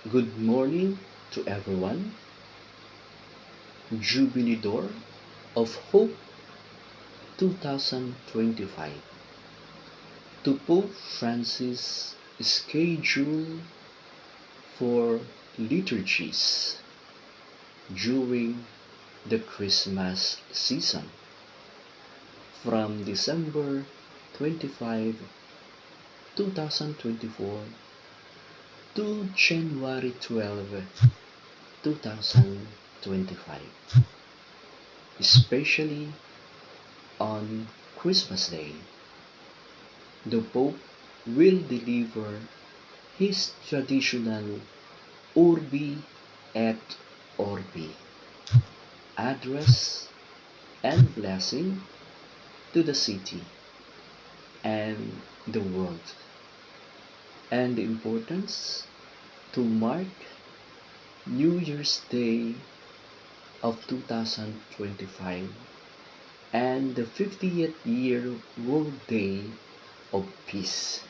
Good morning to everyone. Jubilee Door of Hope 2025 to Pope Francis schedule for liturgies during the Christmas season from December 25, 2024 to January 12, 2025, especially on Christmas Day. The Pope will deliver his traditional Urbi et Orbi address and blessing to the city and the world, and the importance to mark New Year's Day of 2025 and the 50th year World Day of Peace.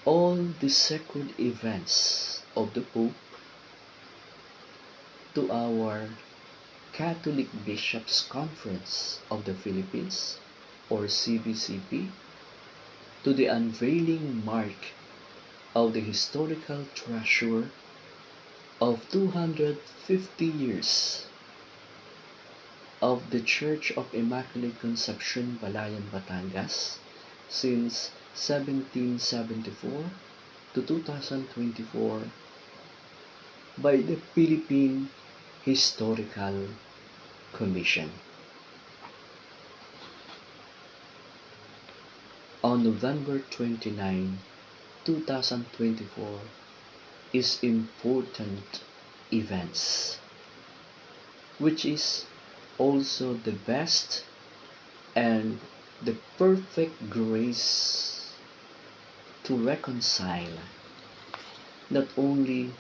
All the sacred events of the Pope to our Catholic Bishops' Conference of the Philippines, or CBCP, to the unveiling mark of the historical treasure of 250 years of the Church of Immaculate Conception, Balayan, Batangas, since 1774 to 2024 by the Philippine Historical Commission. On November 29, 2024 is important events, which is also the best and the perfect grace to reconcile not only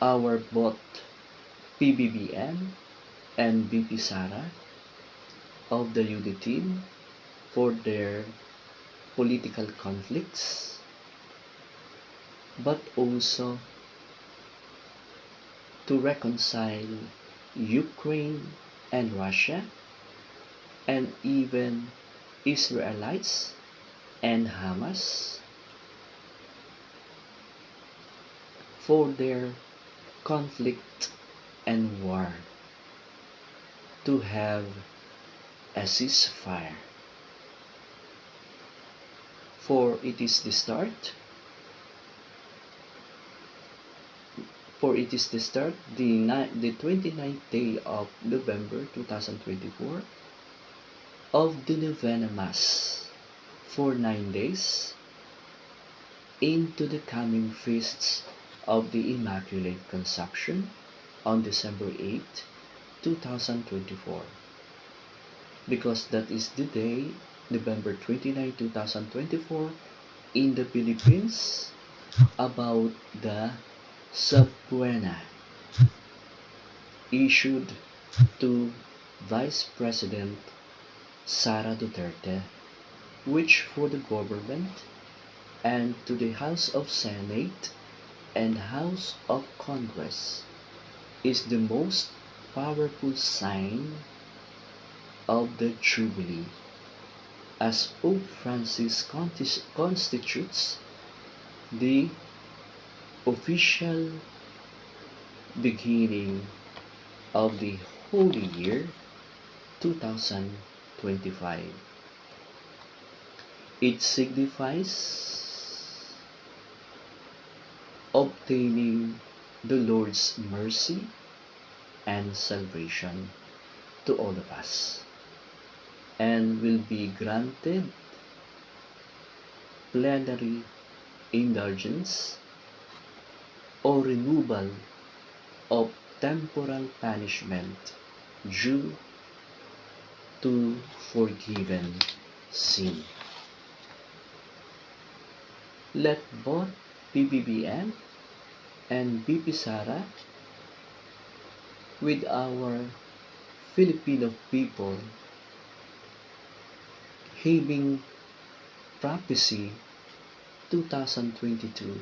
our both PBBM and BP Sara of the UD team for their political conflicts, but also to reconcile Ukraine and Russia, and even Israelites and Hamas for their conflict and war, to have a ceasefire. For it is the start the 29th day of November 2024 of the Novena Mass for 9 days into the coming feasts of the Immaculate Conception on December 8, 2024, because that is the day, November 29, 2024, in the Philippines, about the subpoena issued to Vice President Sara Duterte, which for the government and to the House of Senate and House of Congress is the most powerful sign of the Jubilee, as Pope Francis constitutes the official beginning of the Holy Year 2025. It signifies obtaining the Lord's mercy and salvation to all of us, and will be granted plenary indulgence or removal of temporal punishment due to forgiven sin. Let both PBBM and BP Sara with our Filipino people having prophecy 2022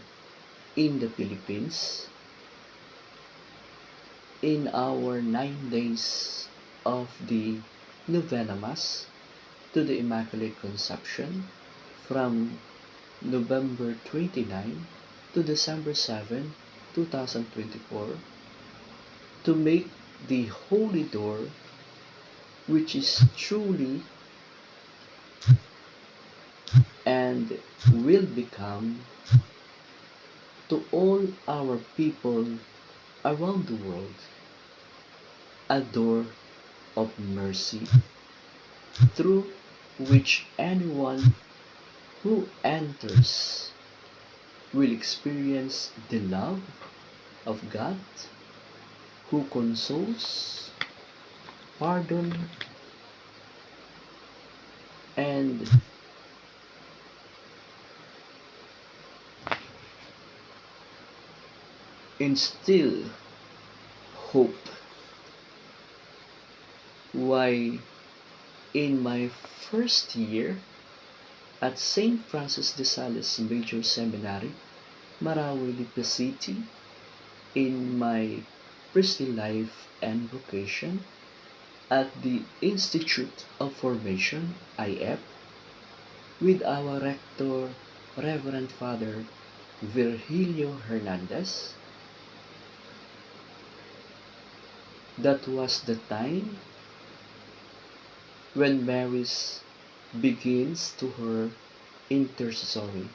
in the Philippines in our 9 days of the Novena Mass to the Immaculate Conception from November 29 to December 7, 2024, to make the Holy Door, which is truly and will become to all our people around the world a door of mercy through which anyone who enters will experience the love of God, who consoles, pardon, and instill hope. Why, in my first year at St. Francis de Sales Major Seminary, Marawi, Lipa City, in my priestly life and vocation at the Institute of Formation, IF, with our rector, Reverend Father Virgilio Hernandez. That was the time when Mary's begins to her intercessory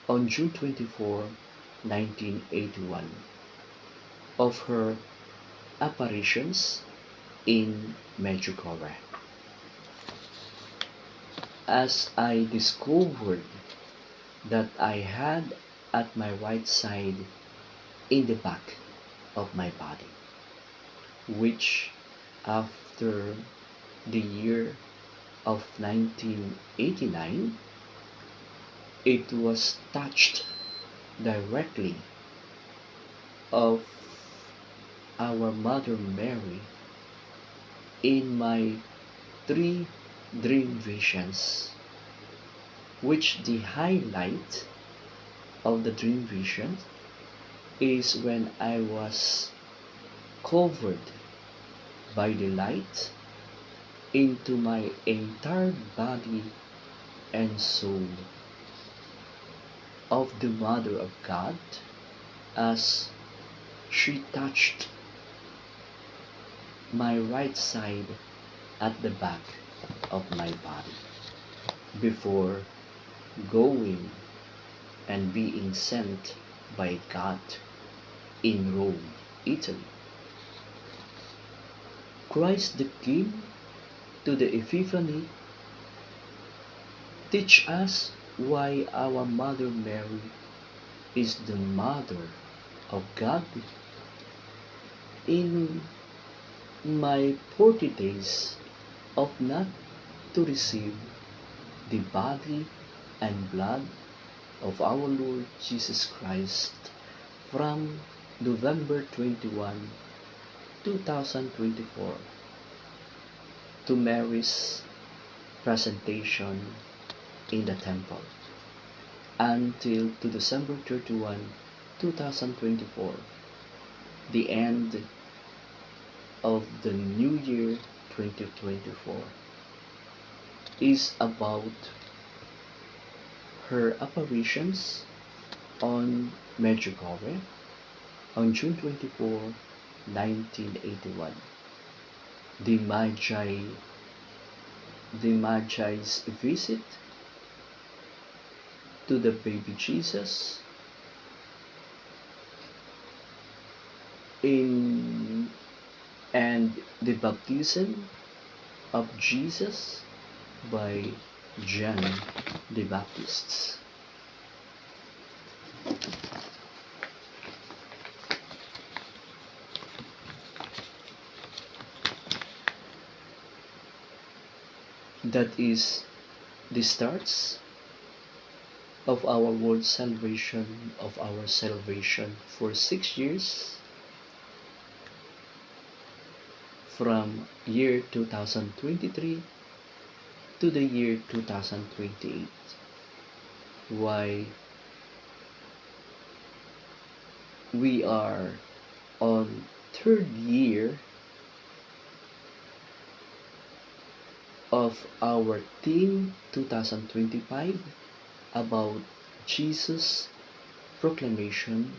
on June 24, 1981, of her apparitions in Medjugorje. As I discovered that I had at my right side in the back of my body, which after the year of 1989, it was touched directly of our Mother Mary in my 3 dream visions, which the highlight of the dream vision is when I was covered by the light into my entire body and soul of the Mother of God, as she touched my right side at the back of my body before going and being sent by God in Rome, Italy. Christ the King to the Epiphany teach us why our Mother Mary is the Mother of God. In my 40 days of not to receive the body and blood of our Lord Jesus Christ from November 21, 2024 to Mary's presentation in the temple until to December 31, 2024, the end of the new year 2024, is about her apparitions on Medjugorje on June 24, 1981. The Magi's visit to the baby Jesus and the baptism of Jesus by John the Baptist. That is the starts of our world celebration of our salvation for 6 years, from year 2023 to the year 2028. why we are on third year of our theme 2025 about Jesus' proclamation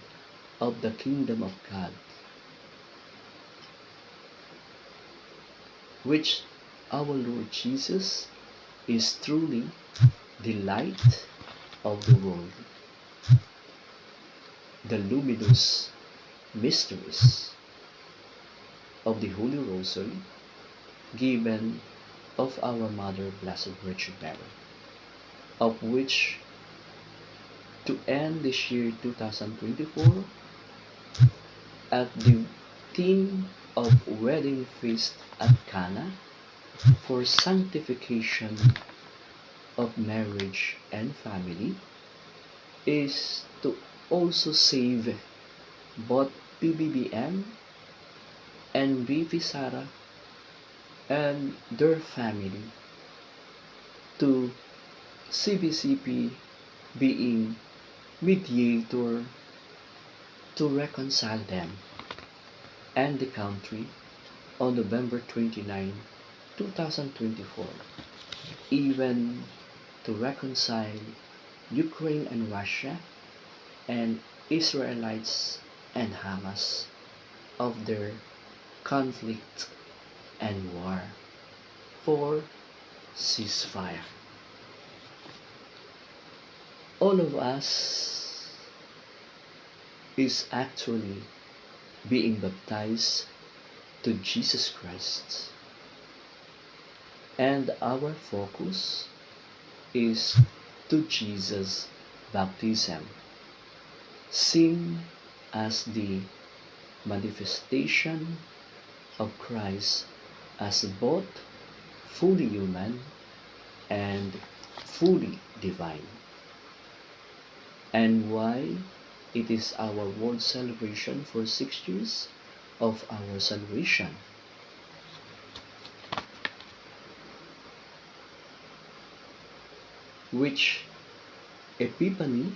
of the kingdom of God, which our Lord Jesus is truly the light of the world, the luminous mysteries of the Holy Rosary given of our Mother Blessed Virgin Mary, of which to end this year 2024 at the theme of wedding feast at Cana for sanctification of marriage and family is to also save both PBBM and BP Sara and their family, to CBCP being mediator to reconcile them and the country on November 29, 2024, even to reconcile Ukraine and Russia and Israelites and Hamas of their conflict and war for ceasefire. All of us is actually being baptized to Jesus Christ, and our focus is to Jesus' baptism, seen as the manifestation of Christ as both fully human and fully divine, and why it is our world celebration for 6 years of our salvation. Which Epiphany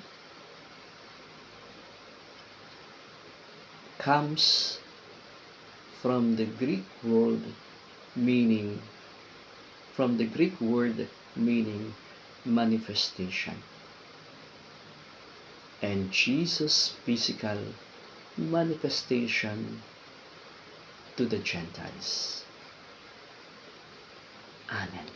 comes from the Greek word meaning manifestation, and Jesus' physical manifestation to the Gentiles. Amen.